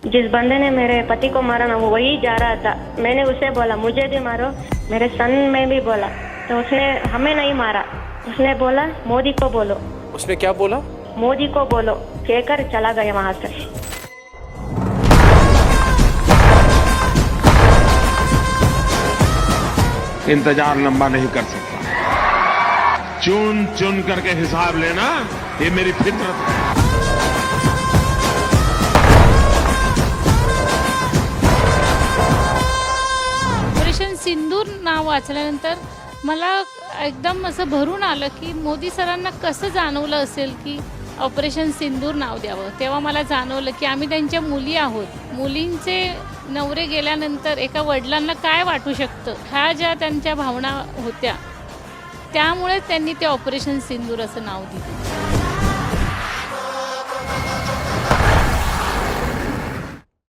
जिस बंदे ने मेरे पति को मारा ना वो वही जा रहा था। मैंने उसे बोला मुझे भी मारो, मेरे सन में भी बोला, तो उसने हमें नहीं मारा। उसने बोला मोदी को बोलो। उसने क्या बोला? मोदी को बोलो कहकर चला गया वहां से। इंतजार लंबा नहीं कर सकता। चुन चुन करके हिसाब लेना ये मेरी फितरत है। ऑपरेशन सिंदूर नाव वाचल्यानंतर मला एकदम असं भरून आलं की मोदी सरांना कसं जाणवलं असेल की ऑपरेशन सिंदूर नाव द्यावं। तेव्हा मला जाणवलं की आम्ही त्यांच्या मुली आहोत। मुलींचे नवरे गेल्यानंतर एका वडिलांना काय वाटू शकतं, ह्या ज्या त्यांच्या भावना होत्या, त्यामुळे त्यांनी ते ऑपरेशन सिंदूर असं नाव दिलं।